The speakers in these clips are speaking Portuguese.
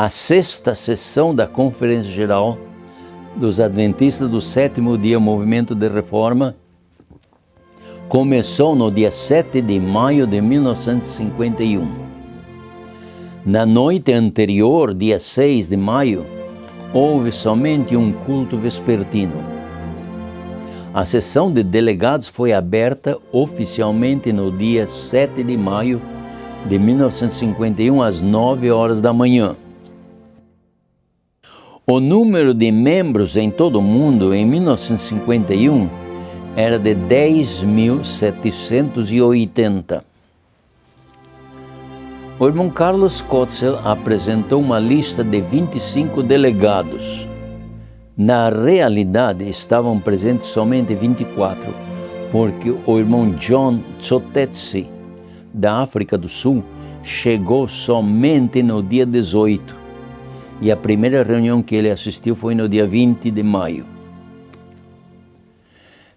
A sexta sessão da Conferência Geral dos Adventistas do Sétimo Dia Movimento de Reforma começou no dia 7 de maio de 1951. Na noite anterior, dia 6 de maio, houve somente um culto vespertino. A sessão de delegados foi aberta oficialmente no dia 7 de maio de 1951, às 9 horas da manhã. O número de membros em todo o mundo em 1951 era de 10.780. O irmão Carlos Kotzel apresentou uma lista de 25 delegados. Na realidade, estavam presentes somente 24, porque o irmão John Tsotetsi, da África do Sul, chegou somente no dia 18. E a primeira reunião que ele assistiu foi no dia 20 de maio.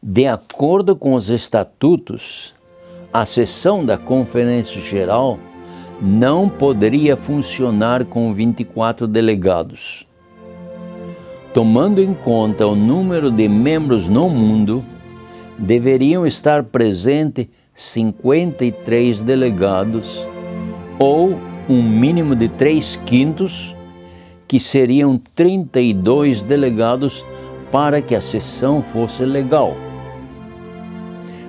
De acordo com os estatutos, a sessão da Conferência Geral não poderia funcionar com 24 delegados. Tomando em conta o número de membros no mundo, deveriam estar presentes 53 delegados, ou um mínimo de 3/5, que seriam 32 delegados para que a sessão fosse legal.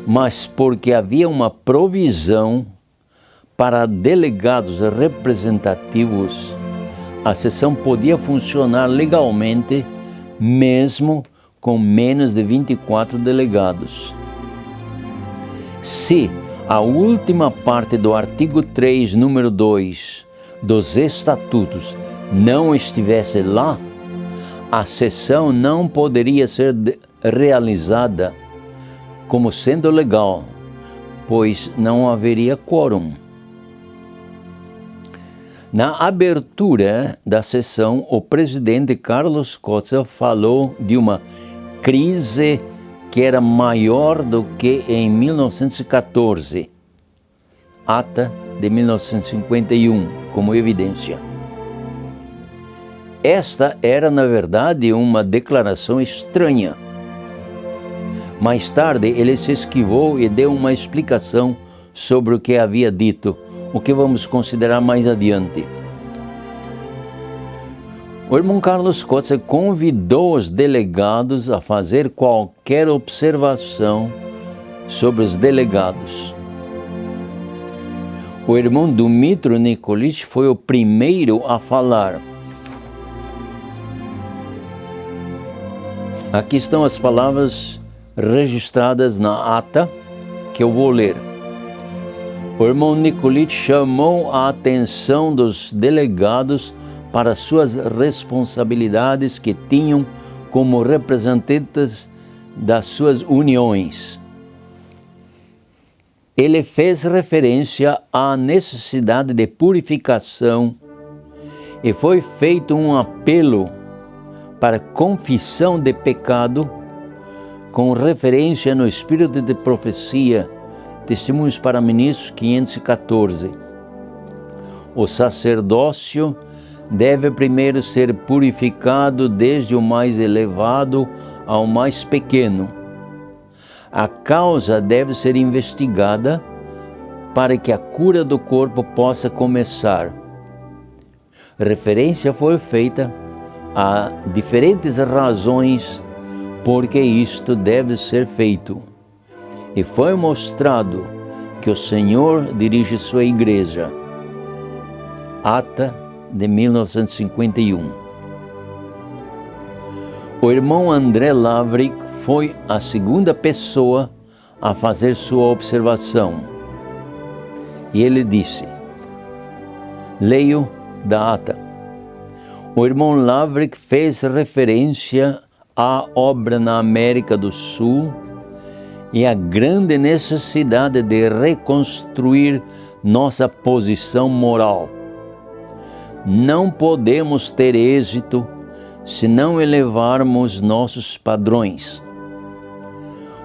Mas porque havia uma provisão para delegados representativos, a sessão podia funcionar legalmente, mesmo com menos de 24 delegados. Se a última parte do artigo 3, número 2 dos estatutos não estivesse lá, a sessão não poderia ser realizada como sendo legal, pois não haveria quórum. Na abertura da sessão, o presidente Carlos Kotzel falou de uma crise que era maior do que em 1914, ata de 1951, como evidência. Esta era, na verdade, uma declaração estranha. Mais tarde, ele se esquivou e deu uma explicação sobre o que havia dito, o que vamos considerar mais adiante. O irmão Carlos Kotzel convidou os delegados a fazer qualquer observação sobre os delegados. O irmão Dumitro Nikolic foi o primeiro a falar. Aqui estão as palavras registradas na ata que eu vou ler. O irmão Nikolic chamou a atenção dos delegados para suas responsabilidades que tinham como representantes das suas uniões. Ele fez referência à necessidade de purificação e foi feito um apelo para confissão de pecado, com referência no Espírito de Profecia, Testemunhos para Ministros 514. O sacerdócio deve primeiro ser purificado desde o mais elevado ao mais pequeno. A causa deve ser investigada para que a cura do corpo possa começar. Referência foi feita a diferentes razões porque isto deve ser feito. E foi mostrado que o Senhor dirige sua igreja. Ata de 1951. O irmão André Lavric foi a segunda pessoa a fazer sua observação. E ele disse, leio da ata. O irmão Lavric fez referência à obra na América do Sul e à grande necessidade de reconstruir nossa posição moral. Não podemos ter êxito se não elevarmos nossos padrões.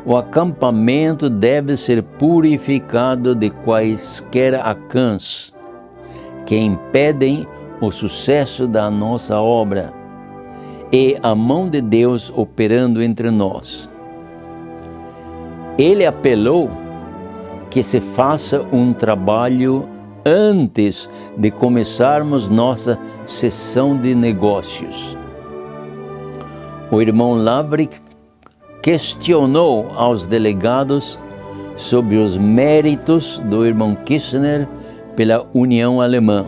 O acampamento deve ser purificado de quaisquer acãs que impedem o sucesso da nossa obra e a mão de Deus operando entre nós. Ele apelou que se faça um trabalho antes de começarmos nossa sessão de negócios. O irmão Lavrik questionou aos delegados sobre os méritos do irmão Kirchner pela União Alemã.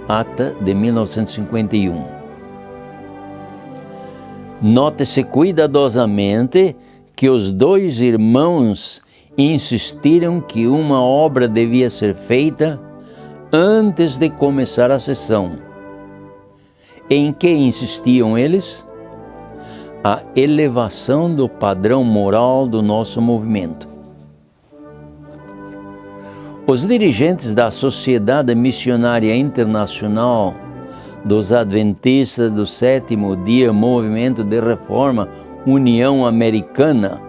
Ata de 1951. Note-se cuidadosamente que os dois irmãos insistiram que uma obra devia ser feita antes de começar a sessão. Em que insistiam eles? A elevação do padrão moral do nosso movimento. Os dirigentes da Sociedade Missionária Internacional dos Adventistas do Sétimo Dia, Movimento de Reforma, União Americana,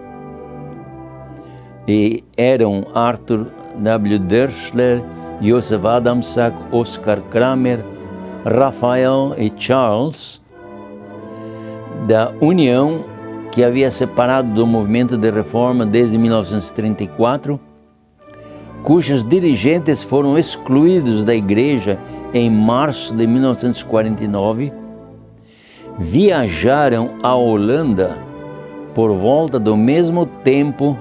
e eram Arthur W. Dörschler, Joseph Adamczak, Oscar Kramer, Rafael e Charles, da União, que havia separado do movimento de reforma desde 1934, cujos dirigentes foram excluídos da igreja em março de 1949, viajaram à Holanda por volta do mesmo tempo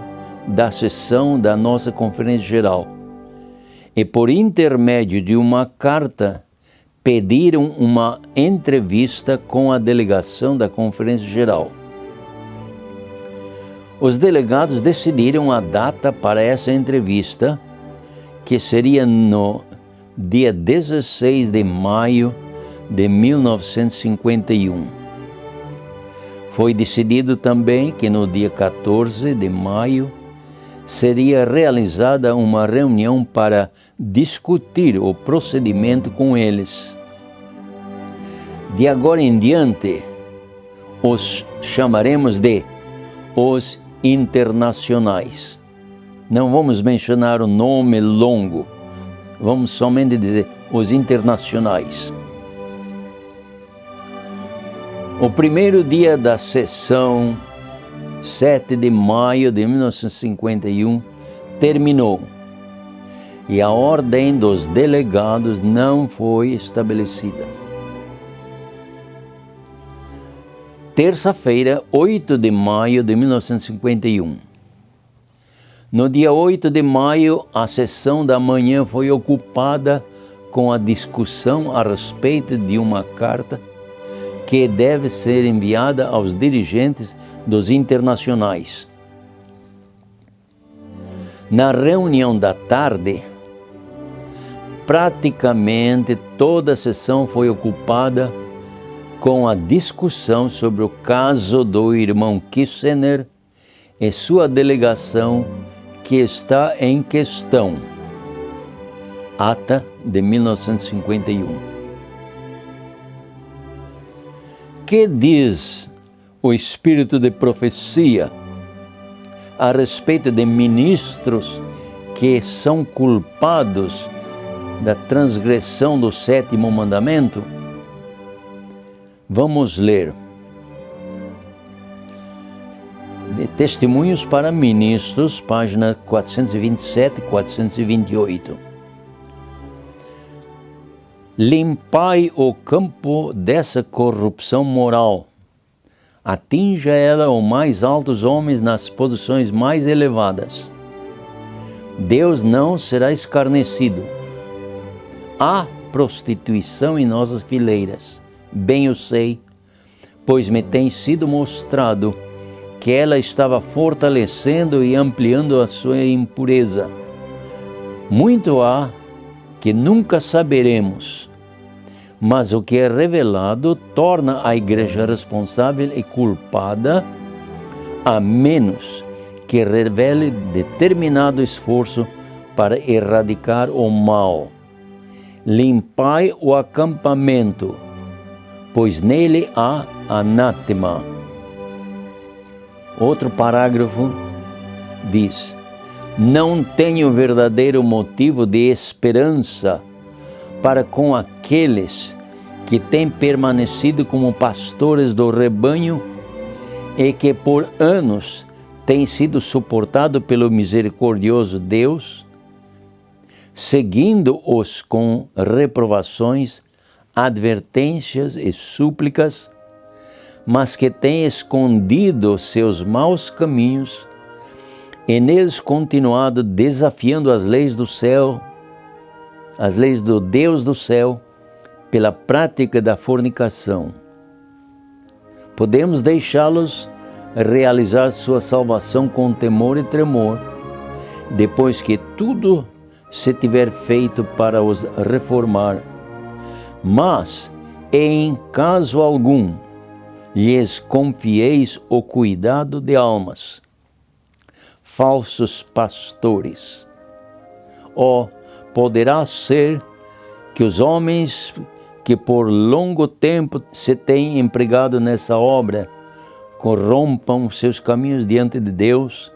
da sessão da nossa Conferência Geral e, por intermédio de uma carta, pediram uma entrevista com a delegação da Conferência Geral. Os delegados decidiram a data para essa entrevista, que seria no dia 16 de maio de 1951. Foi decidido também que no dia 14 de maio seria realizada uma reunião para discutir o procedimento com eles. De agora em diante, os chamaremos de os internacionais. Não vamos mencionar o nome longo, vamos somente dizer os internacionais. O primeiro dia da sessão, 7 de maio de 1951, terminou e a ordem dos delegados não foi estabelecida. Terça-feira, 8 de maio de 1951. No dia 8 de maio, a sessão da manhã foi ocupada com a discussão a respeito de uma carta que deve ser enviada aos dirigentes dos internacionais. Na reunião da tarde, praticamente toda a sessão foi ocupada com a discussão sobre o caso do irmão Kirchner e sua delegação que está em questão. Ata de 1951. Que diz o espírito de profecia a respeito de ministros que são culpados da transgressão do sétimo mandamento? Vamos ler. De Testemunhos para Ministros, página 427 e 428. Limpai o campo dessa corrupção moral. Atinja ela os mais altos homens nas posições mais elevadas. Deus não será escarnecido. Há prostituição em nossas fileiras, bem eu sei, pois me tem sido mostrado que ela estava fortalecendo e ampliando a sua impureza. Muito há que nunca saberemos, mas o que é revelado torna a igreja responsável e culpada, a menos que revele determinado esforço para erradicar o mal. Limpai o acampamento, pois nele há anátema. Outro parágrafo diz: não tenho verdadeiro motivo de esperança para com aqueles que têm permanecido como pastores do rebanho e que por anos têm sido suportados pelo misericordioso Deus, seguindo-os com reprovações, advertências e súplicas, mas que têm escondido seus maus caminhos e neles continuado desafiando as leis do céu, as leis do Deus do céu, pela prática da fornicação. Podemos deixá-los realizar sua salvação com temor e tremor, depois que tudo se tiver feito para os reformar. Mas, em caso algum, lhes confieis o cuidado de almas, falsos pastores. Poderá ser que os homens que por longo tempo se têm empregado nessa obra corrompam seus caminhos diante de Deus,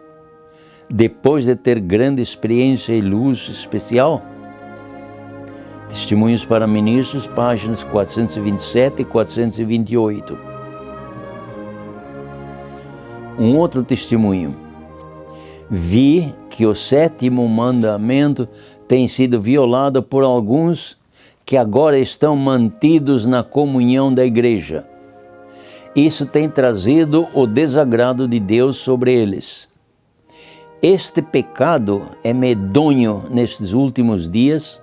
depois de ter grande experiência e luz especial? Testemunhos para Ministros, páginas 427 e 428. Um outro testemunho. Vi que o 7º mandamento tem sido violado por alguns que agora estão mantidos na comunhão da igreja. Isso tem trazido o desagrado de Deus sobre eles. Este pecado é medonho nestes últimos dias,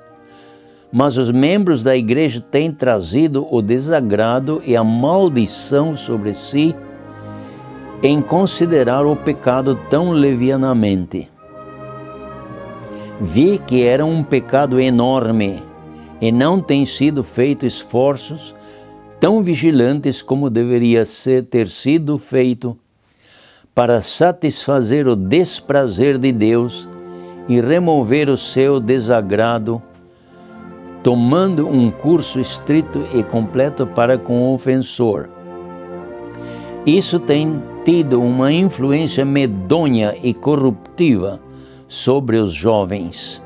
mas os membros da igreja têm trazido o desagrado e a maldição sobre si em considerar o pecado tão levianamente. Vi que era um pecado enorme e não tem sido feito esforços tão vigilantes como deveria ter sido feito para satisfazer o desprazer de Deus e remover o seu desagrado, tomando um curso estrito e completo para com o ofensor. Isso tem tido uma influência medonha e corruptiva sobre os jovens.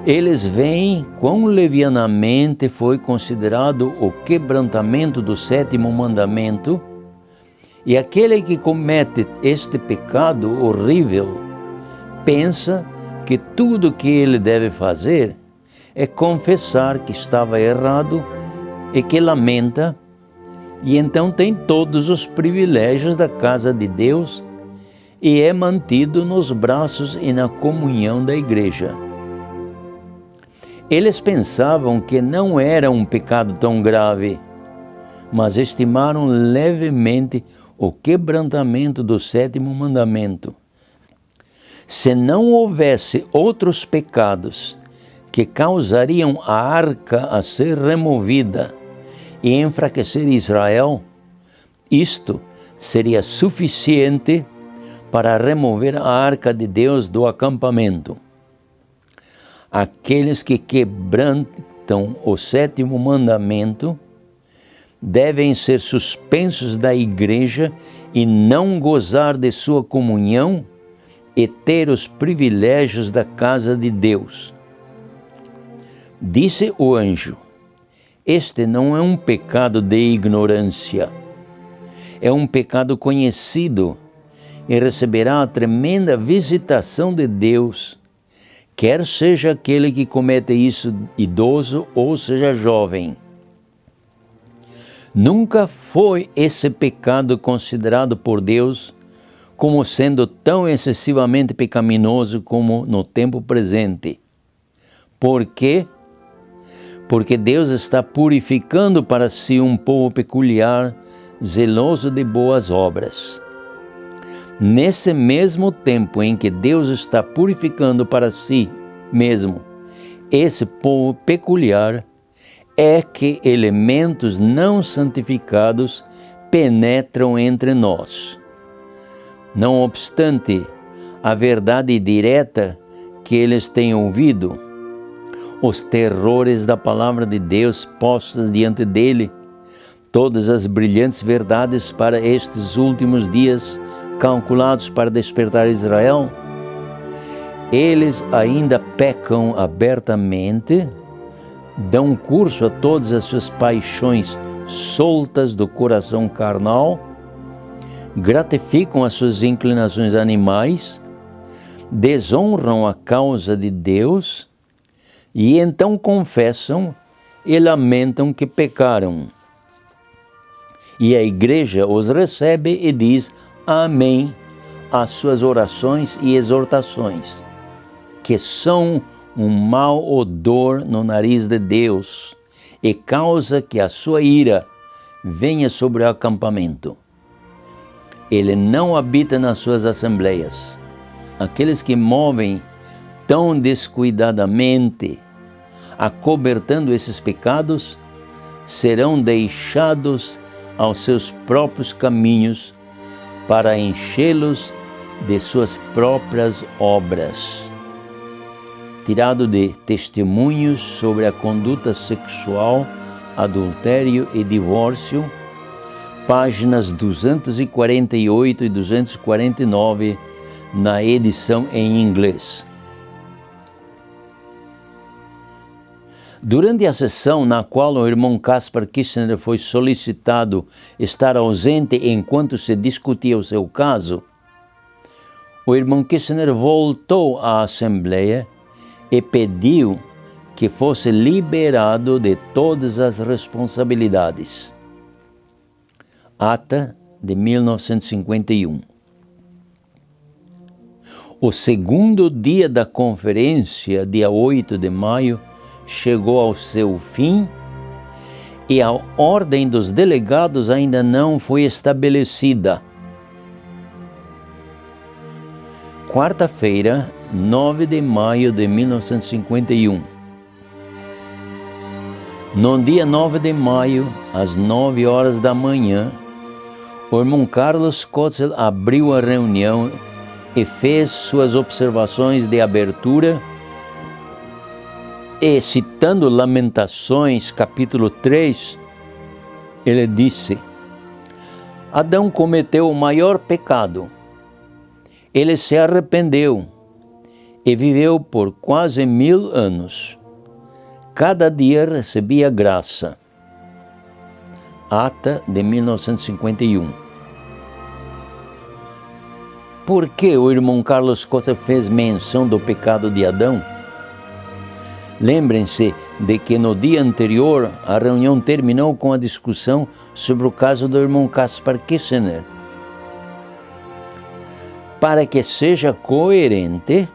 Eles veem quão levianamente foi considerado o quebrantamento do 7º mandamento, e aquele que comete este pecado horrível pensa que tudo que ele deve fazer é confessar que estava errado e que lamenta, e então tem todos os privilégios da casa de Deus e é mantido nos braços e na comunhão da igreja. Eles pensavam que não era um pecado tão grave, mas estimaram levemente o quebrantamento do 7º mandamento. Se não houvesse outros pecados que causariam a arca a ser removida e enfraquecer Israel, isto seria suficiente para remover a arca de Deus do acampamento. Aqueles que quebrantam o 7º mandamento devem ser suspensos da igreja e não gozar de sua comunhão e ter os privilégios da casa de Deus. Disse o anjo: este não é um pecado de ignorância, é um pecado conhecido e receberá a tremenda visitação de Deus, quer seja aquele que comete isso idoso ou seja jovem. Nunca foi esse pecado considerado por Deus como sendo tão excessivamente pecaminoso como no tempo presente. Por quê? Porque Deus está purificando para si um povo peculiar, zeloso de boas obras. Nesse mesmo tempo em que Deus está purificando para si mesmo esse povo peculiar, é que elementos não santificados penetram entre nós. Não obstante a verdade direta que eles têm ouvido, os terrores da palavra de Deus postas diante dele, todas as brilhantes verdades para estes últimos dias calculados para despertar Israel, eles ainda pecam abertamente dão curso a todas as suas paixões soltas do coração carnal, gratificam as suas inclinações animais, desonram a causa de Deus e então confessam e lamentam que pecaram. E a igreja os recebe e diz amém às suas orações e exortações, que são um mau odor no nariz de Deus e causa que a sua ira venha sobre o acampamento. Ele não habita nas suas assembleias. Aqueles que movem tão descuidadamente, acobertando esses pecados, serão deixados aos seus próprios caminhos para enchê-los de suas próprias obras. Tirado de Testemunhos sobre a Conduta Sexual, Adultério e Divórcio, páginas 248 e 249, na edição em inglês. Durante a sessão na qual o irmão Caspar Kirchner foi solicitado estar ausente enquanto se discutia o seu caso, o irmão Kirchner voltou à Assembleia e pediu que fosse liberado de todas as responsabilidades. Ata de 1951. O segundo dia da conferência, dia 8 de maio, chegou ao seu fim e a ordem dos delegados ainda não foi estabelecida. Quarta-feira, 9 de maio de 1951. No dia 9 de maio, às 9 horas da manhã, o irmão Carlos Kotzel abriu a reunião e fez suas observações de abertura e, citando Lamentações, capítulo 3, ele disse: Adão cometeu o maior pecado. Ele se arrependeu e viveu por quase 1000 anos. Cada dia recebia graça. Ata de 1951. Por que o irmão Carlos Costa fez menção do pecado de Adão? Lembrem-se de que no dia anterior a reunião terminou com a discussão sobre o caso do irmão Caspar Kirchner. Para que seja coerente,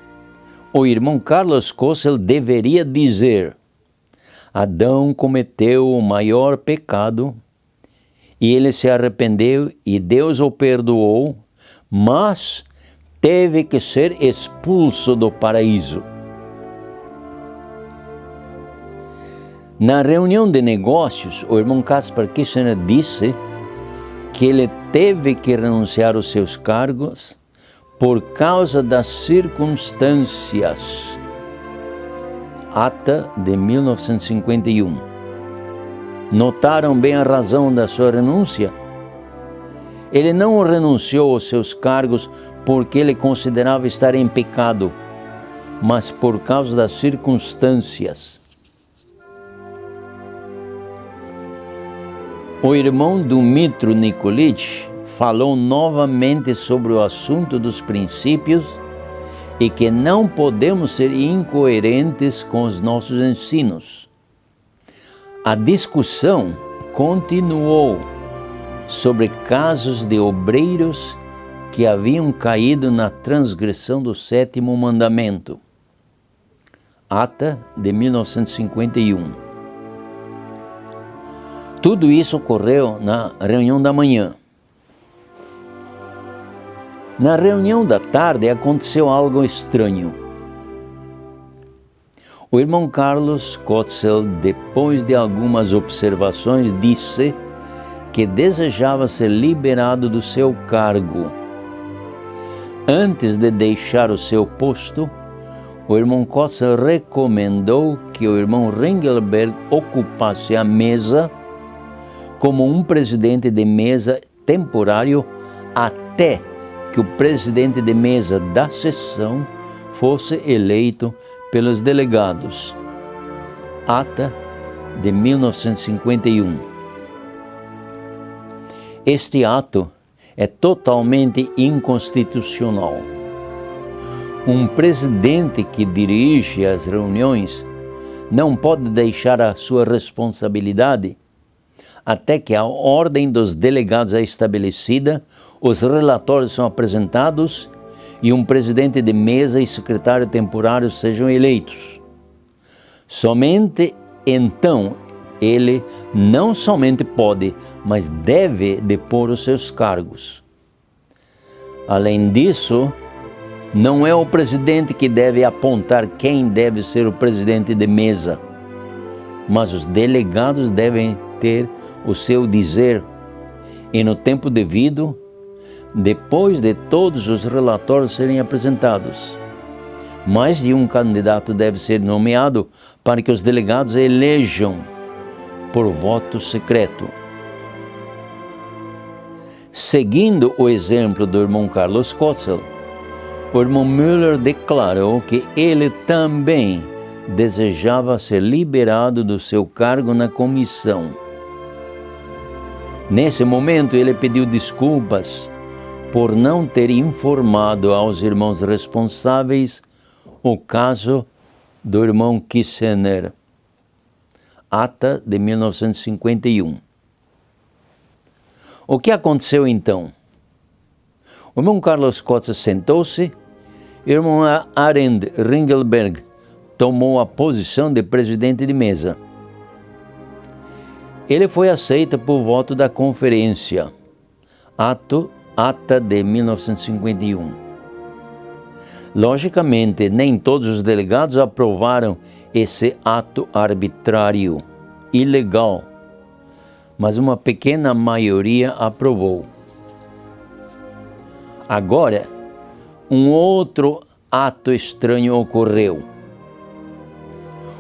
o irmão Carlos Kotzel deveria dizer: Adão cometeu o maior pecado e ele se arrependeu e Deus o perdoou, mas teve que ser expulso do paraíso. Na reunião de negócios, o irmão Caspar Kirchner disse que ele teve que renunciar aos seus cargos por causa das circunstâncias. Ata de 1951. Notaram bem a razão da sua renúncia? Ele não renunciou aos seus cargos porque ele considerava estar em pecado, mas por causa das circunstâncias. O irmão Dumitru Nikolic falou novamente sobre o assunto dos princípios e que não podemos ser incoerentes com os nossos ensinos. A discussão continuou sobre casos de obreiros que haviam caído na transgressão do 7º mandamento. Ata de 1951. Tudo isso ocorreu na reunião da manhã. Na reunião da tarde aconteceu algo estranho. O irmão Carlos Kotzel, depois de algumas observações, disse que desejava ser liberado do seu cargo. Antes de deixar o seu posto, o irmão Kotzel recomendou que o irmão Ringelberg ocupasse a mesa como um presidente de mesa temporário até que o presidente de mesa da sessão fosse eleito pelos delegados. Ata de 1951. Este ato é totalmente inconstitucional. Um presidente que dirige as reuniões não pode deixar a sua responsabilidade até que a ordem dos delegados é estabelecida, os relatórios são apresentados e um presidente de mesa e secretário temporário sejam eleitos. Somente então ele não somente pode, mas deve depor os seus cargos. Além disso, não é o presidente que deve apontar quem deve ser o presidente de mesa, mas os delegados devem ter o seu dizer e no tempo devido, depois de todos os relatórios serem apresentados. Mais de um candidato deve ser nomeado para que os delegados elejam por voto secreto. Seguindo o exemplo do irmão Carlos Kotzel, o irmão Müller declarou que ele também desejava ser liberado do seu cargo na comissão. Nesse momento, ele pediu desculpas por não ter informado aos irmãos responsáveis o caso do irmão Kissener. Ata de 1951. O que aconteceu então? O irmão Carlos Kotzel sentou-se e o irmão Arend Ringelberg tomou a posição de presidente de mesa. Ele foi aceito por voto da conferência, ata de 1951. Logicamente, nem todos os delegados aprovaram esse ato arbitrário, ilegal, mas uma pequena maioria aprovou. Agora, um outro ato estranho ocorreu.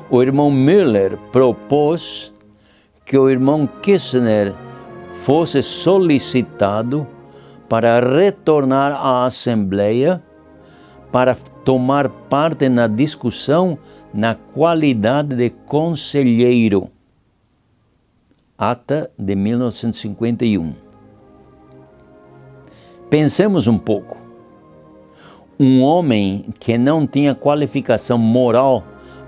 O irmão Müller propôs que o irmão Kissener fosse solicitado para retornar à Assembleia para tomar parte na discussão na qualidade de conselheiro. Ata de 1951. Pensemos um pouco. Um homem que não tinha qualificação moral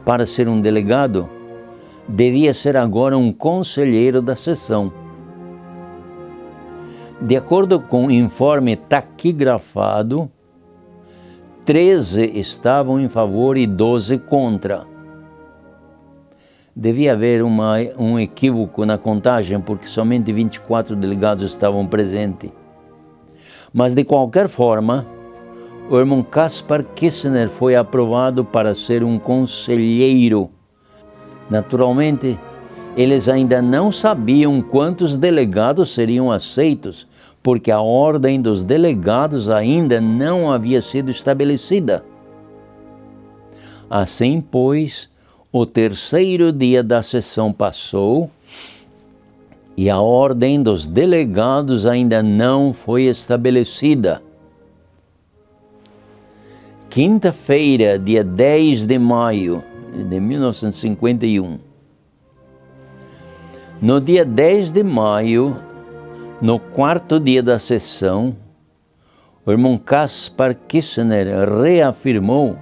para ser um delegado devia ser agora um conselheiro da sessão. De acordo com o informe taquigrafado, 13 estavam em favor e 12 contra. Devia haver um equívoco na contagem, porque somente 24 delegados estavam presentes. Mas, de qualquer forma, o irmão Kaspar Kissener foi aprovado para ser um conselheiro. Naturalmente, eles ainda não sabiam quantos delegados seriam aceitos, porque a ordem dos delegados ainda não havia sido estabelecida. Assim, pois, o terceiro dia da sessão passou e a ordem dos delegados ainda não foi estabelecida. Quinta-feira, dia 10 de maio de 1951. No dia 10 de maio, no quarto dia da sessão, o irmão Kaspar Kissener reafirmou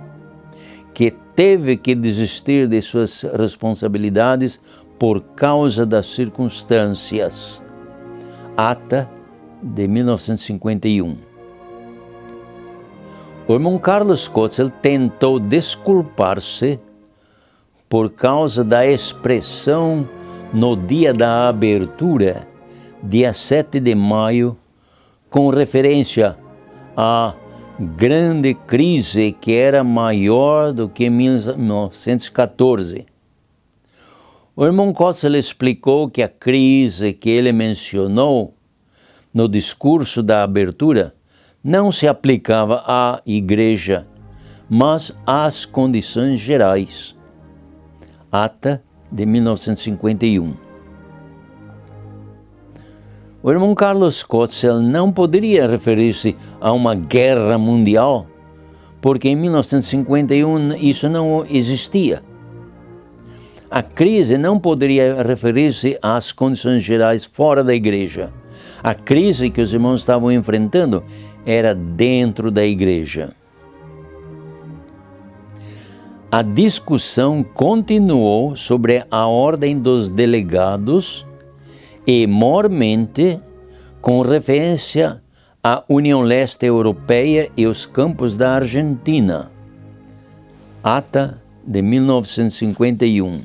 que teve que desistir de suas responsabilidades por causa das circunstâncias. Ata de 1951. O irmão Carlos Kotzel tentou desculpar-se por causa da expressão no dia da abertura, dia 7 de maio, com referência à grande crise que era maior do que 1914. O irmão Kotzel explicou que a crise que ele mencionou no discurso da abertura não se aplicava à igreja, mas às condições gerais. Ata de 1951. O irmão Carlos Kotzel não poderia referir-se a uma guerra mundial, porque em 1951 isso não existia. A crise não poderia referir-se às condições gerais fora da igreja. A crise que os irmãos estavam enfrentando era dentro da igreja. A discussão continuou sobre a ordem dos delegados e, maiormente, com referência à União Leste Europeia e os campos da Argentina. Ata de 1951.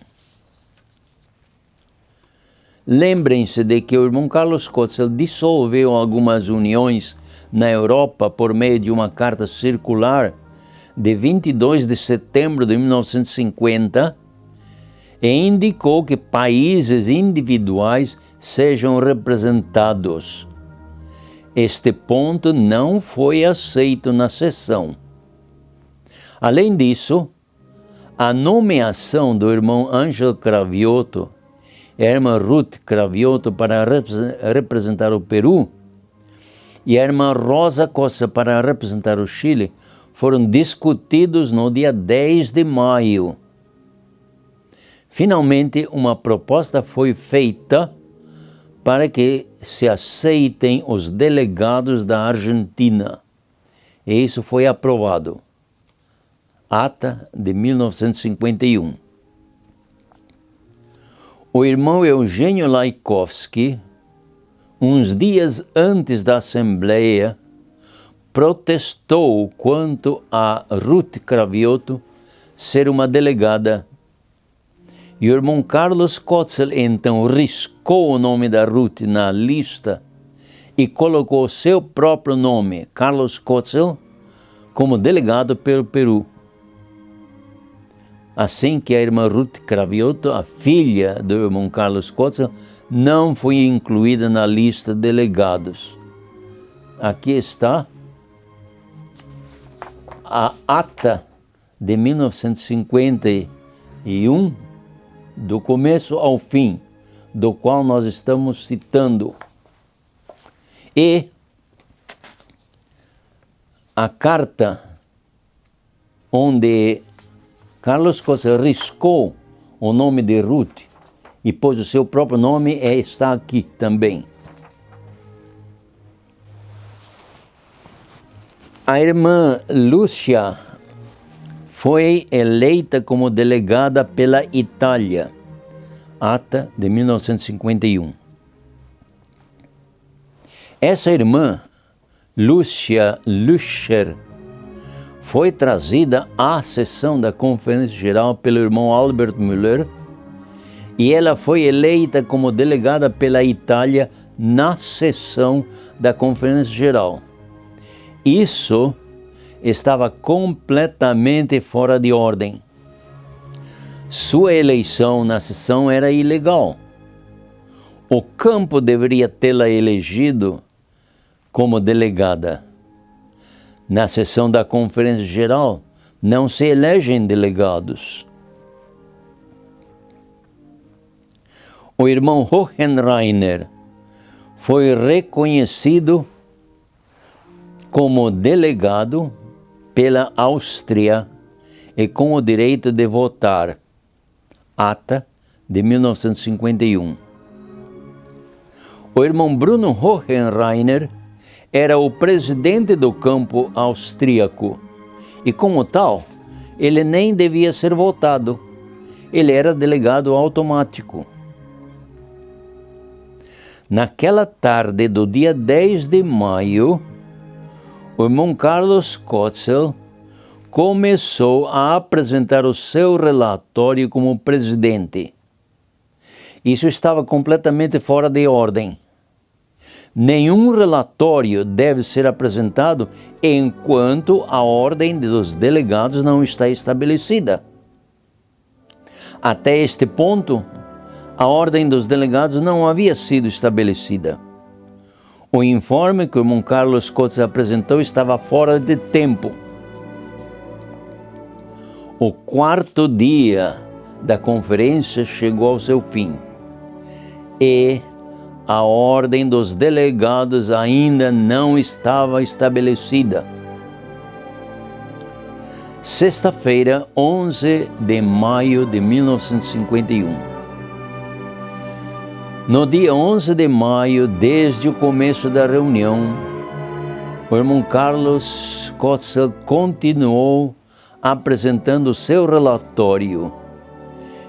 Lembrem-se de que o irmão Carlos Kotzel dissolveu algumas uniões na Europa por meio de uma carta circular de 22 de setembro de 1950 e indicou que países individuais sejam representados. Este ponto não foi aceito na sessão. Além disso, a nomeação do irmão Ângelo Cravioto e a irmã Ruth Cravioto para representar o Peru e a irmã Rosa Costa para representar o Chile foram discutidos no dia 10 de maio. Finalmente, uma proposta foi feita para que se aceitem os delegados da Argentina. E isso foi aprovado. Ata de 1951. O irmão Eugênio Laikowski, uns dias antes da Assembleia, protestou quanto a Ruth Cravioto ser uma delegada. E o irmão Carlos Kotzel então riscou o nome da Ruth na lista e colocou seu próprio nome, Carlos Kotzel, como delegado pelo Peru. Assim que a irmã Ruth Cravioto, a filha do irmão Carlos Kotzel, não foi incluída na lista de delegados. Aqui está a ata de 1951, do começo ao fim, do qual nós estamos citando. E a carta onde Carlos Kotzel riscou o nome de Ruth e pôs o seu próprio nome está aqui também. A irmã Lúcia foi eleita como delegada pela Itália, ata de 1951. Essa irmã, Lúcia Lüscher, foi trazida à sessão da Conferência Geral pelo irmão Albert Müller e ela foi eleita como delegada pela Itália na sessão da Conferência Geral. Isso estava completamente fora de ordem. Sua eleição na sessão era ilegal. O campo deveria tê-la elegido como delegada. Na sessão da Conferência Geral, não se elegem delegados. O irmão Hohenreiner foi reconhecido como delegado pela Áustria e com o direito de votar. Ata de 1951. O irmão Bruno Hohenreiner era o presidente do campo austríaco e, como tal, ele nem devia ser votado. Ele era delegado automático. Naquela tarde do dia 10 de maio, o irmão Carlos Kotzel começou a apresentar o seu relatório como presidente. Isso estava completamente fora de ordem. Nenhum relatório deve ser apresentado enquanto a ordem dos delegados não está estabelecida. Até este ponto, a ordem dos delegados não havia sido estabelecida. O informe que o irmão Carlos Kotzel apresentou estava fora de tempo. O quarto dia da conferência chegou ao seu fim e a ordem dos delegados ainda não estava estabelecida. Sexta-feira, 11 de maio de 1951. No dia 11 de maio, desde o começo da reunião, o irmão Carlos Kotzel continuou apresentando seu relatório.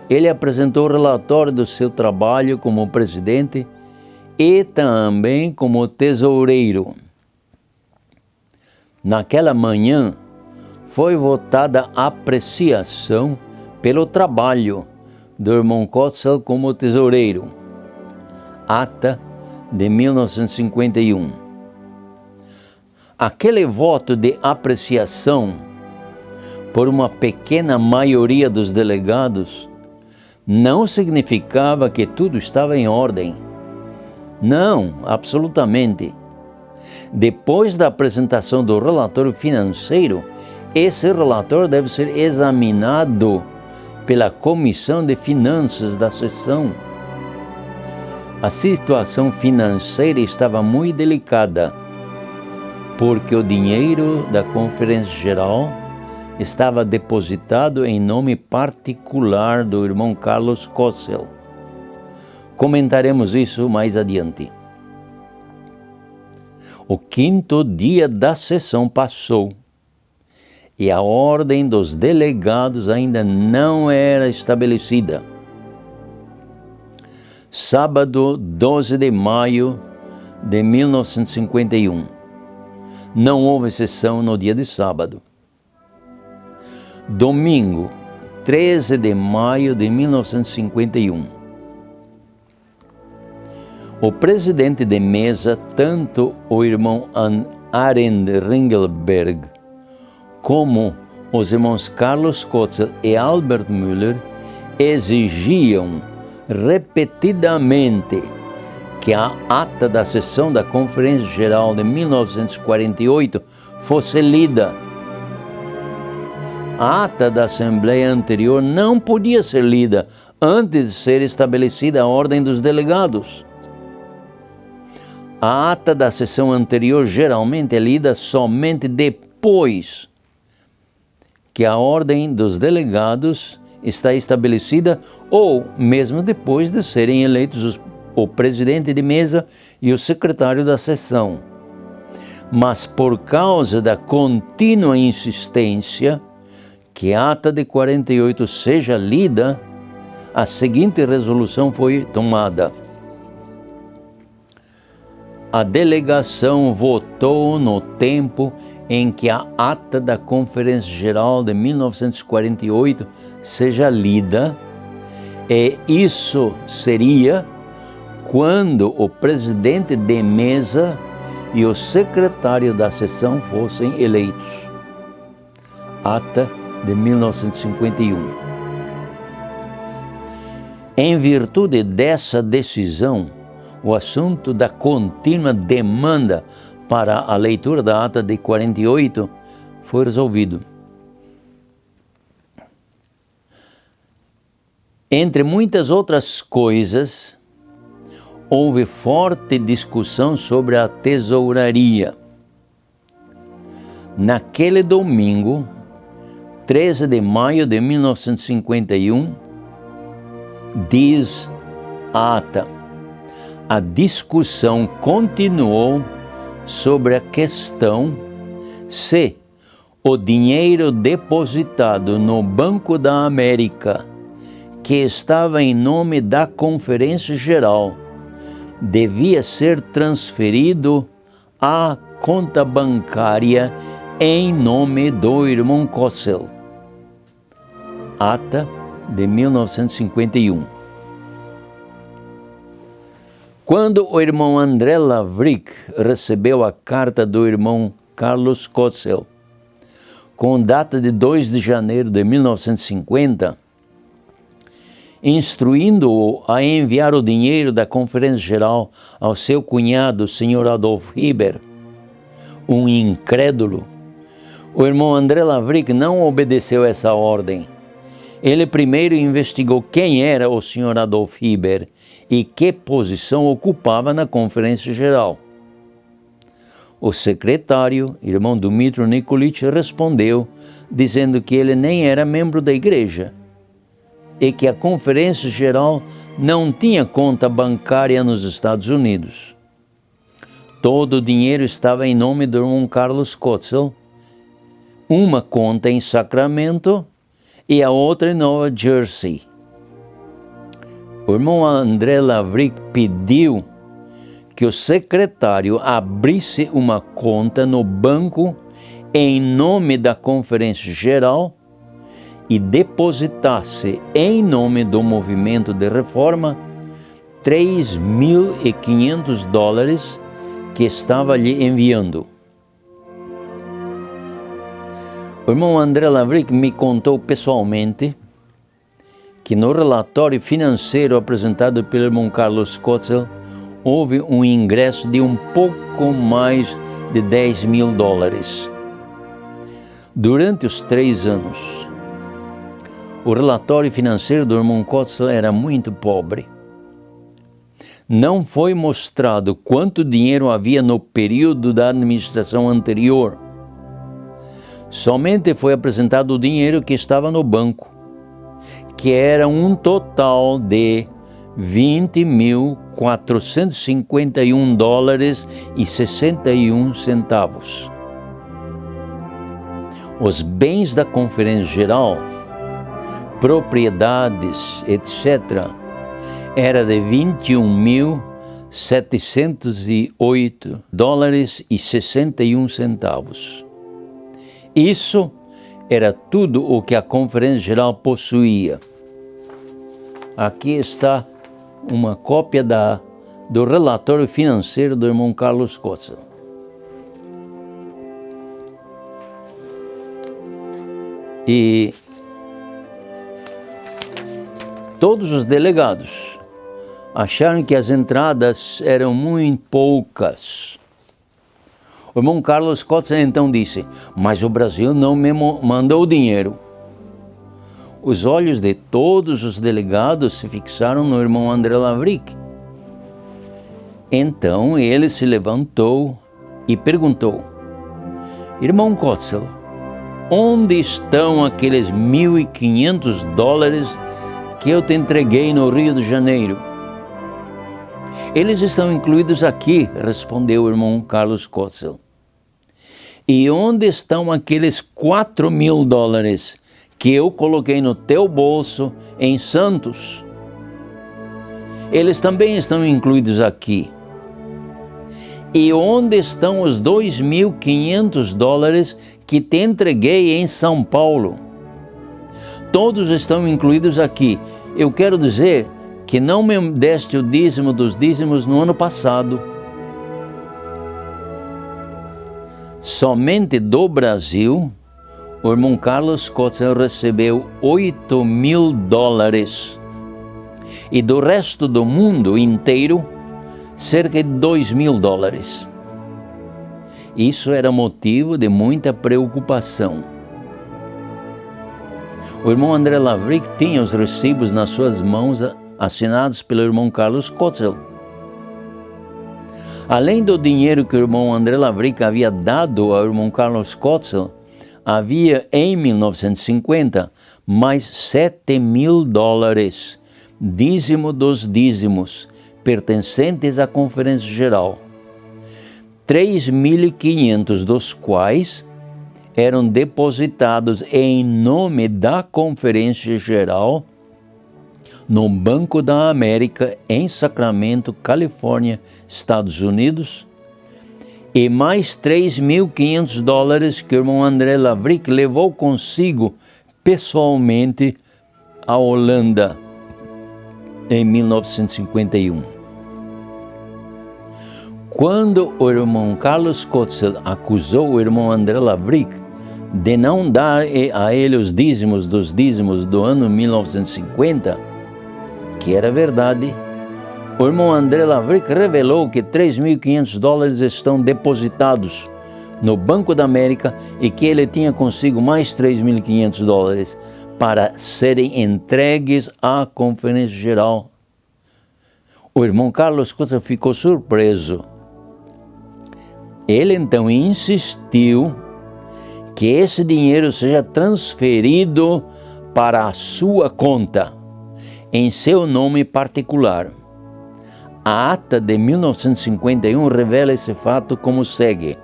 Ele apresentou o relatório do seu trabalho como presidente e também como tesoureiro. Naquela manhã, foi votada a apreciação pelo trabalho do irmão Kotzel como tesoureiro. Ata de 1951. Aquele voto de apreciação por uma pequena maioria dos delegados não significava que tudo estava em ordem. Não, absolutamente. Depois da apresentação do relatório financeiro, esse relatório deve ser examinado pela Comissão de Finanças da sessão. A situação financeira estava muito delicada, porque o dinheiro da Conferência Geral estava depositado em nome particular do irmão Carlos Kotzel. Comentaremos isso mais adiante. O 5º dia da sessão passou e a ordem dos delegados ainda não era estabelecida. Sábado, 12 de maio de 1951. Não houve sessão no dia de sábado. Domingo, 13 de maio de 1951. O presidente de mesa, tanto o irmão Arend Ringelberg como os irmãos Carlos Kotzel e Albert Müller, exigiam repetidamente que a ata da sessão da Conferência Geral de 1948 fosse lida. A ata da Assembleia anterior não podia ser lida antes de ser estabelecida a ordem dos delegados. A ata da sessão anterior geralmente é lida somente depois que a ordem dos delegados está estabelecida ou mesmo depois de serem eleitos o presidente de mesa e o secretário da sessão. Mas por causa da contínua insistência que a ata de 48 seja lida, a seguinte resolução foi tomada. A delegação votou no tempo em que a ata da Conferência Geral de 1948 seja lida, e isso seria quando o presidente de mesa e o secretário da sessão fossem eleitos. Ata de 1951. Em virtude dessa decisão, o assunto da contínua demanda para a leitura da ata de 48 foi resolvido. Entre muitas outras coisas, houve forte discussão sobre a tesouraria. Naquele domingo, 13 de maio de 1951, diz a ata, a discussão continuou sobre a questão se o dinheiro depositado no Banco da América, que estava em nome da Conferência Geral, devia ser transferido à conta bancária em nome do irmão Kotzel. Ata de 1951. Quando o irmão André Lavric recebeu a carta do irmão Carlos Kotzel, com data de 2 de janeiro de 1950, instruindo-o a enviar o dinheiro da Conferência Geral ao seu cunhado, o Sr. Adolf Hieber, um incrédulo, o irmão André Lavric não obedeceu essa ordem. Ele primeiro investigou quem era o Sr. Adolf Hieber e que posição ocupava na Conferência Geral. O secretário, irmão Dmitry Nikolic, respondeu dizendo que ele nem era membro da igreja e que a Conferência Geral não tinha conta bancária nos Estados Unidos. Todo o dinheiro estava em nome do irmão Carlos Kotzel, uma conta em Sacramento e a outra em Nova Jersey. O irmão André Lavrick pediu que o secretário abrisse uma conta no banco em nome da Conferência Geral e depositasse em nome do movimento de reforma $3.500 que estava lhe enviando. O irmão André Lavrick me contou pessoalmente que no relatório financeiro apresentado pelo irmão Carlos Kotzel houve um ingresso de um pouco mais de $10.000. Durante os 3 anos, o relatório financeiro do irmão Kotzel era muito pobre. Não foi mostrado quanto dinheiro havia no período da administração anterior. Somente foi apresentado o dinheiro que estava no banco, que era um total de $20.451,61. Os bens da Conferência Geral, propriedades, etc., era de $21.708,61. Isso era tudo o que a Conferência Geral possuía. Aqui está uma cópia do relatório financeiro do irmão Carlos Kotzel. E todos os delegados acharam que as entradas eram muito poucas. O irmão Carlos Kotzel então disse: mas o Brasil não me mandou dinheiro. Os olhos de todos os delegados se fixaram no irmão André Lavrick. Então ele se levantou e perguntou: irmão Kotzel, onde estão aqueles $1.500 que eu te entreguei no Rio de Janeiro? Eles estão incluídos aqui, respondeu o irmão Carlos Kotzel. E onde estão aqueles $4.000 que eu coloquei no teu bolso em Santos? Eles também estão incluídos aqui. E onde estão os $2.500 que te entreguei em São Paulo? Todos estão incluídos aqui. Eu quero dizer que não me deste o dízimo dos dízimos no ano passado. Somente do Brasil, o irmão Carlos Kotzel recebeu $8.000. E do resto do mundo inteiro, cerca de $2.000. Isso era motivo de muita preocupação. O irmão André Lavrick tinha os recibos nas suas mãos, assinados pelo irmão Carlos Kotzel. Além do dinheiro que o irmão André Lavrick havia dado ao irmão Carlos Kotzel, havia em 1950 mais $7.000, dízimo dos dízimos, pertencentes à Conferência Geral. 3.500 dos quais eram depositados em nome da Conferência Geral no Banco da América, em Sacramento, Califórnia, Estados Unidos, e mais $3.500 que o irmão André Lavrick levou consigo pessoalmente à Holanda em 1951. Quando o irmão Carlos Kotzel acusou o irmão André Lavrick de não dar a ele os dízimos dos dízimos do ano 1950, que era verdade, o irmão André Lavrick revelou que $3.500 estão depositados no Banco da América e que ele tinha consigo mais $3.500 para serem entregues à Conferência Geral. O irmão Carlos Kotzel ficou surpreso. Ele então insistiu que esse dinheiro seja transferido para a sua conta, em seu nome particular. A ata de 1951 revela esse fato como segue.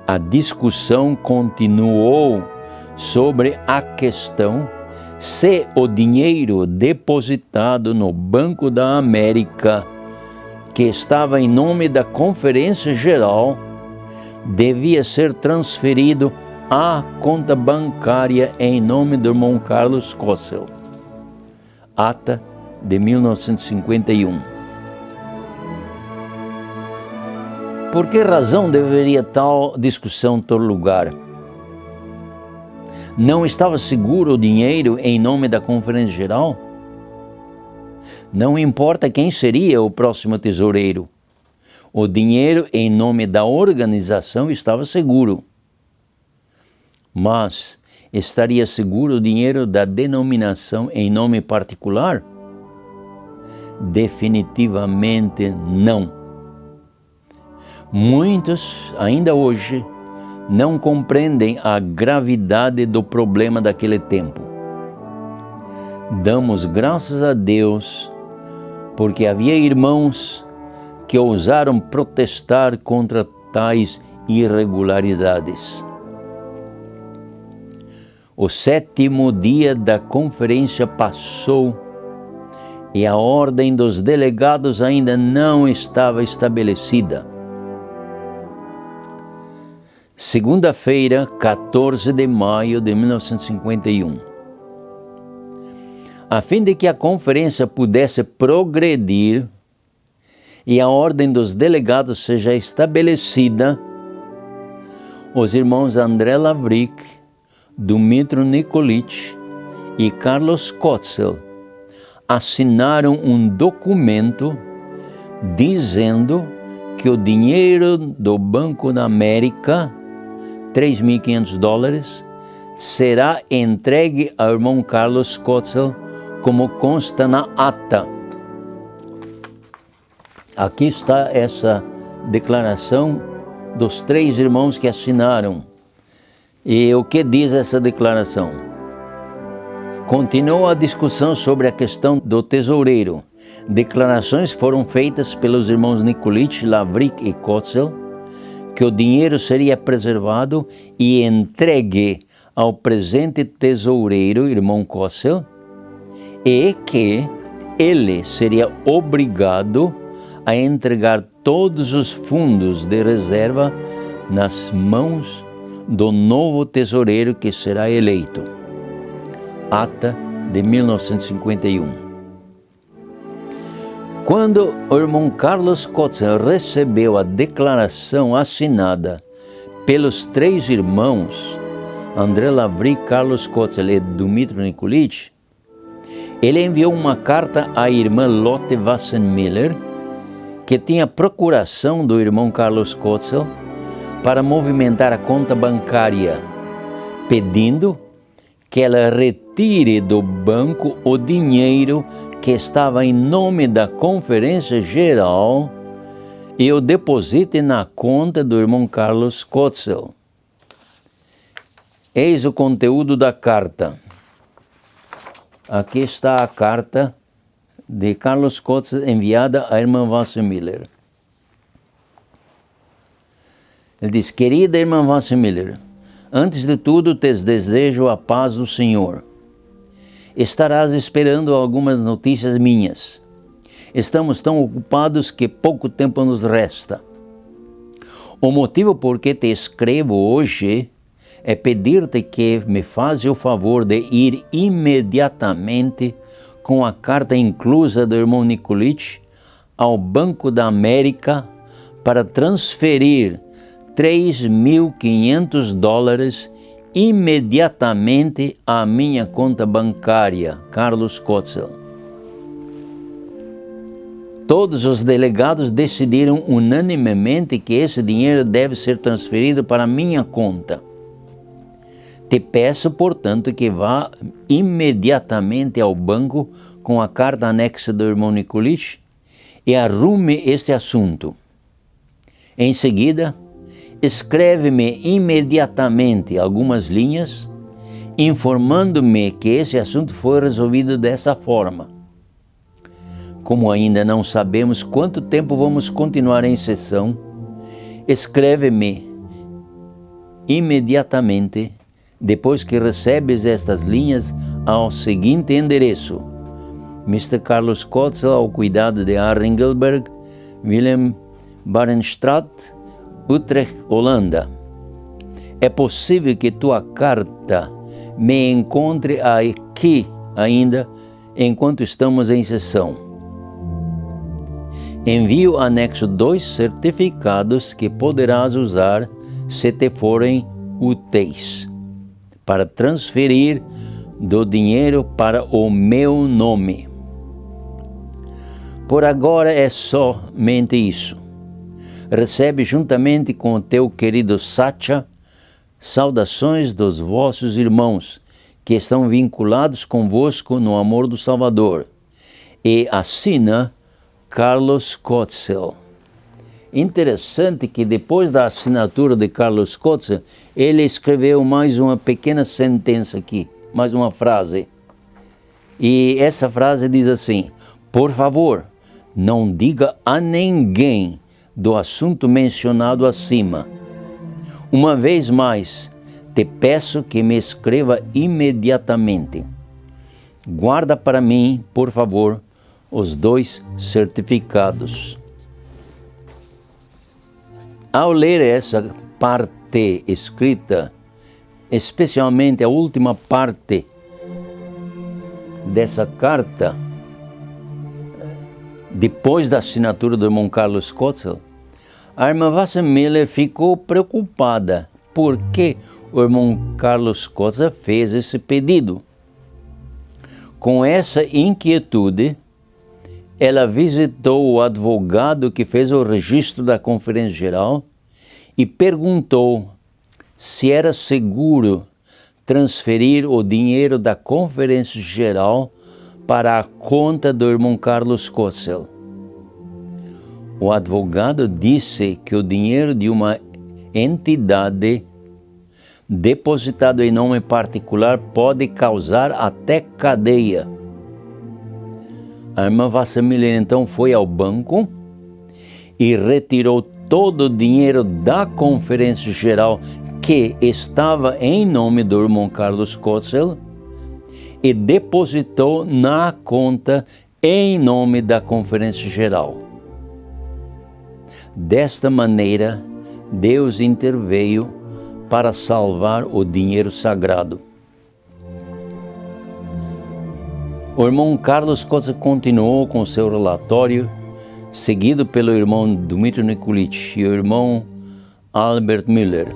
A discussão continuou sobre a questão se o dinheiro depositado no Banco da América, que estava em nome da Conferência Geral, devia ser transferido à conta bancária em nome do irmão Carlos Kossel. Ata de 1951. Por que razão deveria tal discussão ter lugar? Não estava seguro o dinheiro em nome da Conferência Geral? Não importa quem seria o próximo tesoureiro. O dinheiro em nome da organização estava seguro. Mas estaria seguro o dinheiro da denominação em nome particular? Definitivamente não. Muitos, ainda hoje, não compreendem a gravidade do problema daquele tempo. Damos graças a Deus porque havia irmãos que ousaram protestar contra tais irregularidades. O 7º dia da conferência passou e a ordem dos delegados ainda não estava estabelecida. Segunda-feira, 14 de maio de 1951. A fim de que a conferência pudesse progredir e a ordem dos delegados seja estabelecida, os irmãos André Lavric, Dmytro Nikolic e Carlos Kossel assinaram um documento dizendo que o dinheiro do Banco da América, $3.500, será entregue ao irmão Carlos Kossel, como consta na ata. Aqui está essa declaração dos 3 irmãos que assinaram. E o que diz essa declaração? Continua a discussão sobre a questão do tesoureiro. Declarações foram feitas pelos irmãos Nikolic, Lavric e Kossel que o dinheiro seria preservado e entregue ao presente tesoureiro, irmão Kossel, e que ele seria obrigado a entregar todos os fundos de reserva nas mãos do novo tesoureiro que será eleito. Ata de 1951. Quando o irmão Carlos Kossel recebeu a declaração assinada pelos 3 irmãos, André Lavric, Carlos Kossel e Dmytro Nikolic, ele enviou uma carta à irmã Lotte Wassenmiller, que tinha procuração do irmão Carlos Kossel para movimentar a conta bancária, pedindo que ela retire do banco o dinheiro que estava em nome da Conferência Geral e o deposite na conta do irmão Carlos Kossel. Eis o conteúdo da carta. Aqui está a carta de Carlos Kossel enviada à irmã Wassenmiller. Ele diz: querida irmã Wassenmiller, antes de tudo te desejo a paz do Senhor. Estarás esperando algumas notícias minhas. Estamos tão ocupados que pouco tempo nos resta. O motivo por que te escrevo hoje é pedir-te que me faça o favor de ir imediatamente com a carta inclusa do irmão Nikolic ao Banco da América para transferir $3.500 imediatamente à minha conta bancária, Carlos Kossel. Todos os delegados decidiram unanimemente que esse dinheiro deve ser transferido para a minha conta. Te peço, portanto, que vá imediatamente ao banco com a carta anexa do irmão Nikolic e arrume este assunto. Em seguida, escreve-me imediatamente algumas linhas, informando-me que esse assunto foi resolvido dessa forma. Como ainda não sabemos quanto tempo vamos continuar em sessão, escreve-me imediatamente, depois que recebes estas linhas, ao seguinte endereço: Mr. Carlos Kotzel, ao cuidado de A. Ringelberg, Willem Barenstraat, Utrecht, Holanda. É possível que tua carta me encontre aqui ainda, enquanto estamos em sessão. Envio anexo 2 certificados que poderás usar se te forem úteis para transferir do dinheiro para o meu nome. Por agora é somente isso. Recebe juntamente com o teu querido Sacha saudações dos vossos irmãos que estão vinculados convosco no amor do Salvador. E assina Carlos Kotzel. Interessante que depois da assinatura de Carlos Kotzel, ele escreveu mais uma pequena sentença aqui, mais uma frase. E essa frase diz assim: por favor, não diga a ninguém do assunto mencionado acima. Uma vez mais, te peço que me escreva imediatamente. Guarda para mim, por favor, os 2 certificados. Ao ler essa parte escrita, especialmente a última parte dessa carta, depois da assinatura do irmão Carlos Kotzel, a irmã Wassermiller ficou preocupada porque o irmão Carlos Kotzel fez esse pedido. Com essa inquietude, ela visitou o advogado que fez o registro da Conferência Geral e perguntou se era seguro transferir o dinheiro da Conferência Geral para a conta do irmão Carlos Kotzel. O advogado disse que o dinheiro de uma entidade depositado em nome particular pode causar até cadeia. A irmã Wassermiller então foi ao banco e retirou todo o dinheiro da Conferência Geral que estava em nome do irmão Carlos Kotzel e depositou na conta em nome da Conferência Geral. Desta maneira, Deus interveio para salvar o dinheiro sagrado. O irmão Carlos Kotzel continuou com seu relatório, seguido pelo irmão Dmitry Nikolic e o irmão Albert Müller.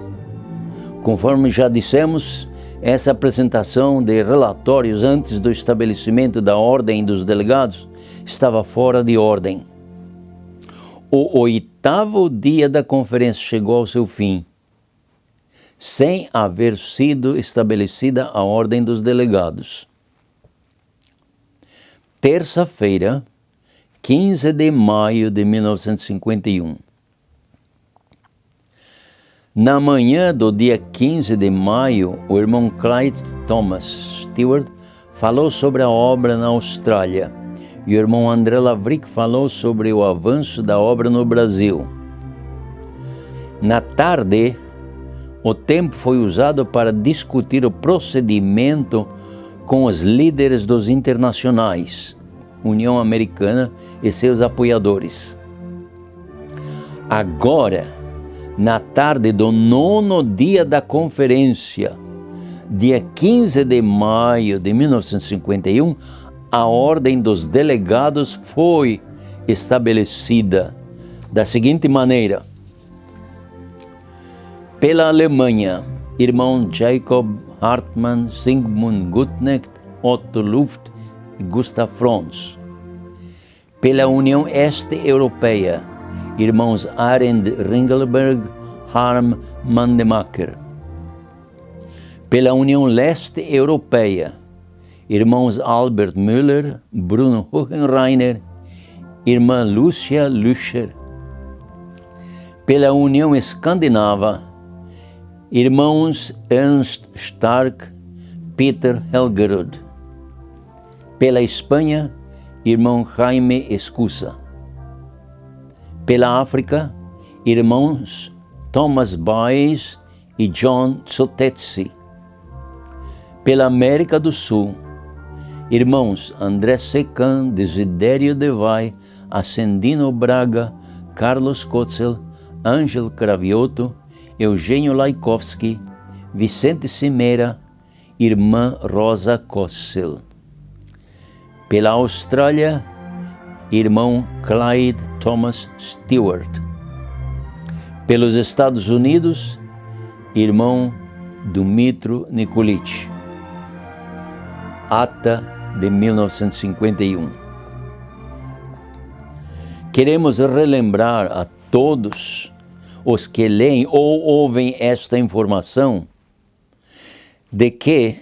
Conforme já dissemos, essa apresentação de relatórios antes do estabelecimento da ordem dos delegados estava fora de ordem. O 8º dia da conferência chegou ao seu fim, sem haver sido estabelecida a ordem dos delegados. Terça-feira, 15 de maio de 1951. Na manhã do dia 15 de maio, o irmão Clyde Thomas Stewart falou sobre a obra na Austrália e o irmão André Lavric falou sobre o avanço da obra no Brasil. Na tarde, o tempo foi usado para discutir o procedimento com os líderes dos internacionais, União Americana e seus apoiadores. Agora, na tarde do 9º dia da conferência, dia 15 de maio de 1951, a ordem dos delegados foi estabelecida da seguinte maneira: pela Alemanha, irmão Jacob Hartmann, Sigmund Gutknecht, Otto Luft e Gustav Franz. Pela União Este-Europeia, irmãos Arend Ringelberg, Harm Mandemacher. Pela União Leste-Europeia, irmãos Albert Müller, Bruno Hohenreiner, irmã Lúcia Lüscher. Pela União Escandinava, irmãos Ernst Stark, Peter Helgerud. Pela Espanha, irmão Jaime Escusa. Pela África, irmãos Thomas Baez e John Tsotetsi. Pela América do Sul, irmãos André Secan, Desidério de Vai, Ascendino Braga, Carlos Kotzel, Ângel Cravioto, Eugênio Laikowski, Vicente Cimeira, irmã Rosa Kossel. Pela Austrália, irmão Clyde Thomas Stewart. Pelos Estados Unidos, irmão Dumitro Nikolic. Ata de 1951. Queremos relembrar a todos os que leem ou ouvem esta informação de que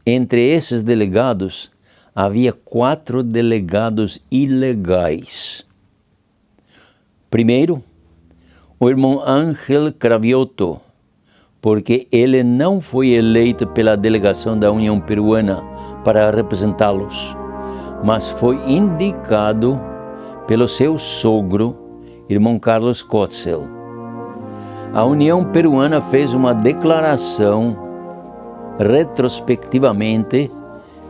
entre esses delegados havia 4 delegados ilegais. Primeiro, o irmão Ángel Cravioto, porque ele não foi eleito pela delegação da União Peruana para representá-los, mas foi indicado pelo seu sogro, irmão Carlos Kotzel. A União Peruana fez uma declaração retrospectivamente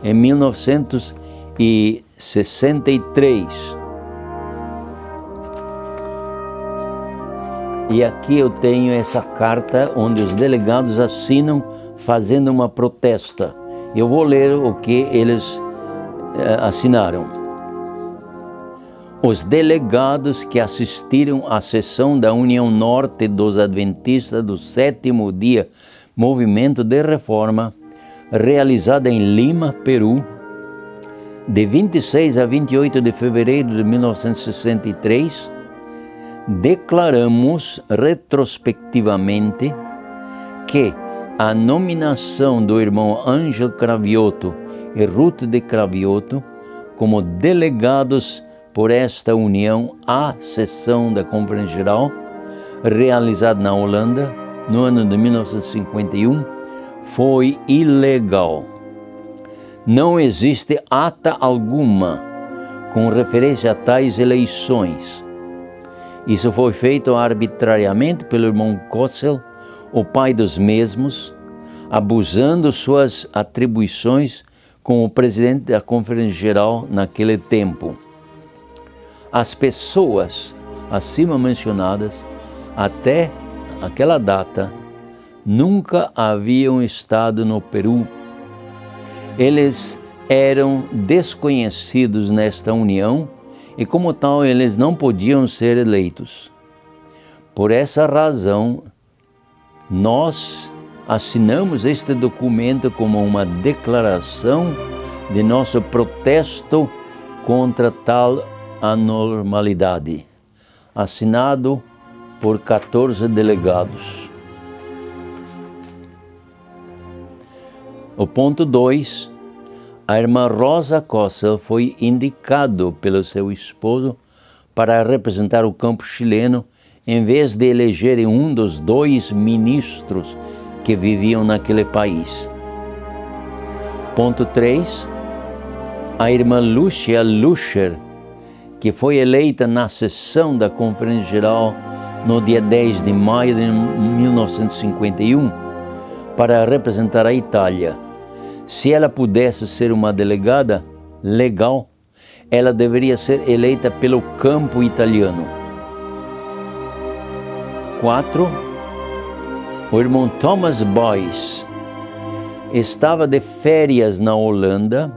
em 1963. E aqui eu tenho essa carta onde os delegados assinam fazendo uma protesta. Eu vou ler o que eles assinaram. Os delegados que assistiram à sessão da União Norte dos Adventistas do Sétimo Dia Movimento de Reforma, realizada em Lima, Peru, de 26 a 28 de fevereiro de 1963, declaramos retrospectivamente que a nominação do irmão Ângel Cravioto e Ruth de Cravioto como delegados por esta união à sessão da Conferência Geral, realizada na Holanda no ano de 1951, foi ilegal. Não existe ata alguma com referência a tais eleições. Isso foi feito arbitrariamente pelo irmão Kotzel, o pai dos mesmos, abusando suas atribuições como presidente da Conferência Geral naquele tempo. As pessoas acima mencionadas, até aquela data, nunca haviam estado no Peru. Eles eram desconhecidos nesta união e, como tal, eles não podiam ser eleitos. Por essa razão, nós assinamos este documento como uma declaração de nosso protesto contra tal anormalidade, assinado por 14 delegados. O ponto 2. A irmã Rosa Kossel foi indicado pelo seu esposo para representar o campo chileno, em vez de elegerem um dos 2 ministros que viviam naquele país. Ponto 3. A irmã Lúcia Luscher, que foi eleita na sessão da Conferência Geral no dia 10 de maio de 1951 para representar a Itália. Se ela pudesse ser uma delegada legal, ela deveria ser eleita pelo campo italiano. 4. O irmão Thomas Baez estava de férias na Holanda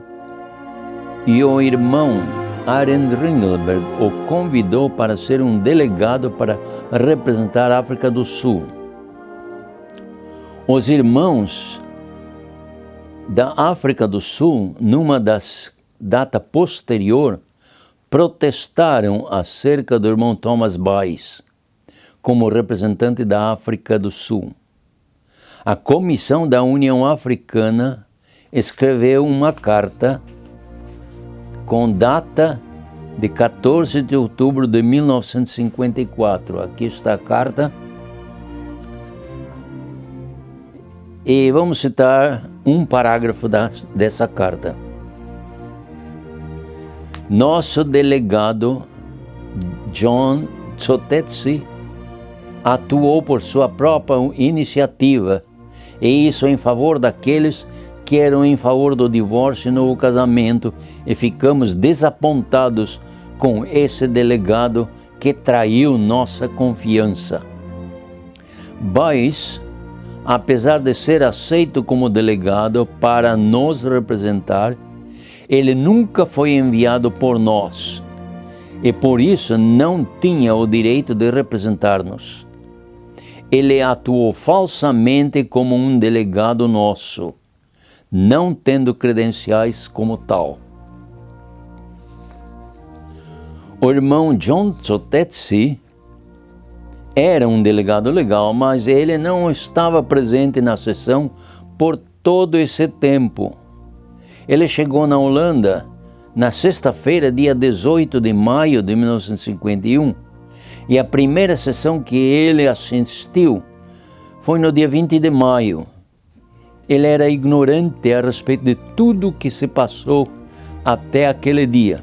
e o irmão Arend Ringelberg o convidou para ser um delegado para representar a África do Sul. Os irmãos da África do Sul, numa data posterior, protestaram acerca do irmão Thomas Baez como representante da África do Sul. A Comissão da União Africana escreveu uma carta com data de 14 de outubro de 1954. Aqui está a carta. E vamos citar um parágrafo dessa carta. Nosso delegado John Tsotetsi atuou por sua própria iniciativa, e isso em favor daqueles que eram em favor do divórcio e novo casamento, e ficamos desapontados com esse delegado que traiu nossa confiança. Mas, apesar de ser aceito como delegado para nos representar, ele nunca foi enviado por nós, e por isso não tinha o direito de representar-nos. Ele atuou falsamente como um delegado nosso, não tendo credenciais como tal. O irmão John Tsotetsi era um delegado legal, mas ele não estava presente na sessão por todo esse tempo. Ele chegou na Holanda na sexta-feira, dia 18 de maio de 1951, e a primeira sessão que ele assistiu foi no dia 20 de maio. Ele era ignorante a respeito de tudo o que se passou até aquele dia.